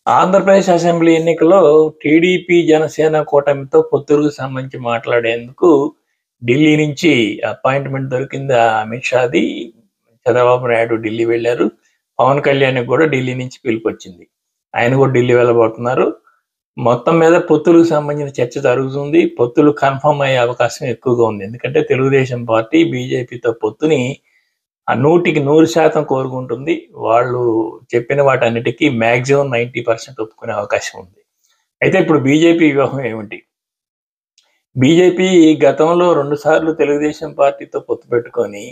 Andhra Pradesh assembly ఎన్నికల్లో TDP, Janasena కూటమితో పొత్తులకు సంబంధించి మాట్లాడేందుకు ఢిల్లీ నుంచి అపాయింట్మెంట్ దొరికింది అమిత్ షాది. చంద్రబాబు నాయుడు ఢిల్లీ వెళ్లారు. పవన్ కళ్యాణ్‌కి కూడా ఢిల్లీ నుంచి పిలుపొచ్చింది. ఆయన కూడా ఢిల్లీ వెళ్ళబోతున్నారు. మొత్తం మీద పొత్తులకు సంబంధించిన చర్చ జరుగుతుంది. పొత్తులు కన్ఫర్మ్ అయ్యే అవకాశం ఎక్కువగా ఉంది. ఎందుకంటే తెలుగుదేశం పార్టీ బీజేపీతో పొత్తుని 100కి 100% కోరుకుంటుంది. వాళ్ళు చెప్పిన వాటన్నిటికీ మాక్సిమం 90% ఒప్పుకునే అవకాశం ఉంది. అయితే ఇప్పుడు బీజేపీ వ్యూహం ఏమిటి? బీజేపీ గతంలో 2 సార్లు తెలుగుదేశం పార్టీతో పొత్తు పెట్టుకొని,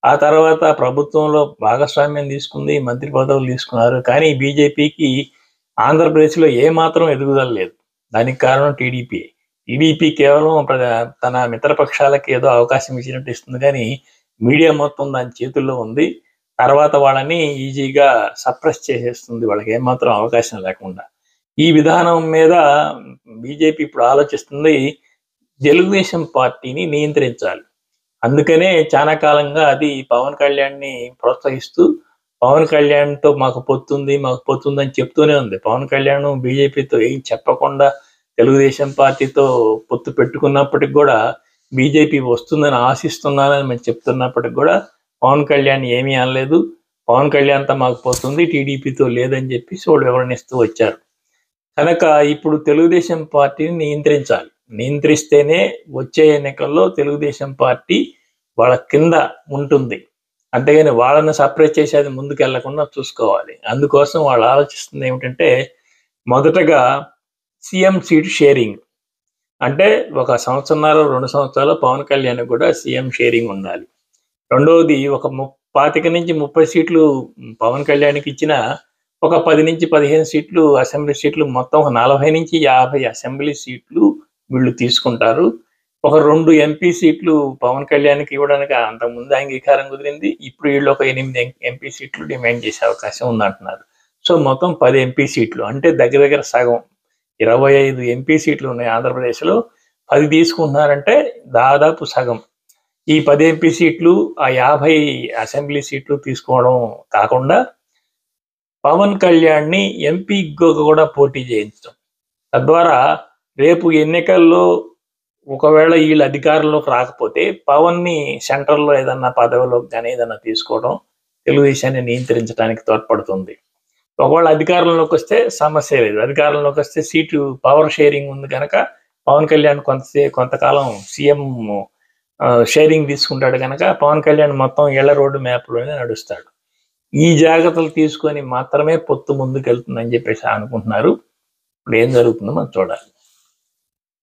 ఆ తర్వాత ప్రభుత్వంలో భాగస్వామ్యం తీసుకుంది, మంత్రి పదవులు తీసుకున్నారు. కానీ బీజేపీకి ఆంధ్రప్రదేశ్‌లో ఏమాత్రం ఎదుగుదల లేదు. దానికి కారణం టీడీపీయే. టీడీపీ కేవలం తన మిత్రపక్షాలకి ఏదో అవకాశం ఇచ్చినట్టు ఇస్తుంది గానీ, మీడియా మొత్తం దాని చేతుల్లో ఉంది. తర్వాత వాళ్ళని ఈజీగా సప్రెస్ చేసేస్తుంది వాళ్ళకి ఏమాత్రం అవకాశం లేకుండా. ఈ విధానం మీద బీజేపీ ఇప్పుడు ఆలోచిస్తుంది తెలుగుదేశం పార్టీని నియంత్రించాలి. అందుకనే చాలా కాలంగా అది పవన్ కళ్యాణ్‌ని ప్రోత్సహిస్తూ, పవన్ కళ్యాణ్‌తో మాకు పొత్తుందని చెప్తూనే ఉంది. పవన్ కళ్యాణ్ బీజేపీతో ఏం చెప్పకుండా తెలుగుదేశం పార్టీతో పొత్తు పెట్టుకున్నప్పటికి కూడా బీజేపీ వస్తుందని ఆశిస్తున్నానని మేము చెప్తున్నప్పటికి కూడా పవన్ కళ్యాణ్ ఏమీ అనలేదు. పవన్ కళ్యాణ్‌తో మాకు పొత్తుంది, టీడీపీతో లేదని చెప్పేసి వాళ్ళు వివరణిస్తూ వచ్చారు. కనుక ఇప్పుడు తెలుగుదేశం పార్టీని నియంత్రించాలి. నియంత్రిస్తేనే వచ్చే ఎన్నికల్లో తెలుగుదేశం పార్టీ వాళ్ళ కింద ఉంటుంది. అంతేగాని వాళ్ళని సపరేట్ చేసి అది ముందుకెళ్లకుండా చూసుకోవాలి. అందుకోసం వాళ్ళు ఆలోచిస్తుంది ఏమిటంటే, మొదటగా సీఎం సీట్ షేరింగ్. అంటే ఒక సంవత్సరన్నర, 2 సంవత్సరాలు పవన్ కళ్యాణ్ కూడా సీఎం షేరింగ్ ఉండాలి. రెండవది ఒక 25-30 సీట్లు పవన్ కళ్యాణ్‌కి ఇచ్చినా, ఒక 10-15 సీట్లు అసెంబ్లీ సీట్లు మొత్తం 40-50 అసెంబ్లీ సీట్లు వీళ్ళు తీసుకుంటారు. ఒక 2 ఎంపీ సీట్లు పవన్ కళ్యాణ్‌కి ఇవ్వడానికి అంతకుముందు అంగీకారం కుదిరింది. ఇప్పుడు వీళ్ళు ఒక 8 ఎంపీ సీట్లు డిమాండ్ చేసే అవకాశం ఉందంటున్నారు. సో మొత్తం 10 ఎంపీ సీట్లు అంటే దగ్గర దగ్గర సగం 25 ఎంపీ సీట్లు ఉన్నాయి ఆంధ్రప్రదేశ్‌లో. 10 తీసుకుంటున్నారంటే దాదాపు సగం. ఈ 10 ఎంపీ సీట్లు, ఆ 50 అసెంబ్లీ సీట్లు తీసుకోవడం కాకుండా పవన్ కళ్యాణ్‌ని ఎంపీగా కూడా పోటీ చేయించడం. తద్వారా రేపు ఎన్నికల్లో ఒకవేళ వీళ్ళు అధికారంలోకి రాకపోతే పవన్‌ని సెంట్రల్‌లో ఏదన్నా పదవిలోకి గాని ఏదన్నా తీసుకోవడం తెలుగుదేశాన్ని నియంత్రించడానికి తోడ్పడుతుంది. ఒకవేళ అధికారంలోకి వస్తే సమస్య లేదు. అధికారంలోకి వస్తే సీటు పవర్ షేరింగ్ ఉంది కనుక పవన్ కళ్యాణ్ కొంతకాలం సీఎం షేరింగ్ తీసుకుంటాడు కనుక పవన్ కళ్యాణ్ మొత్తం ఇళ్ల రోడ్డు మ్యాప్‌లోనే నడుస్తాడు. ఈ జాగ్రత్తలు తీసుకొని మాత్రమే పొత్తు ముందుకెళ్తుందని చెప్పేసి అనుకుంటున్నారు. ఇప్పుడు ఏం జరుగుతుందో మనం చూడాలి.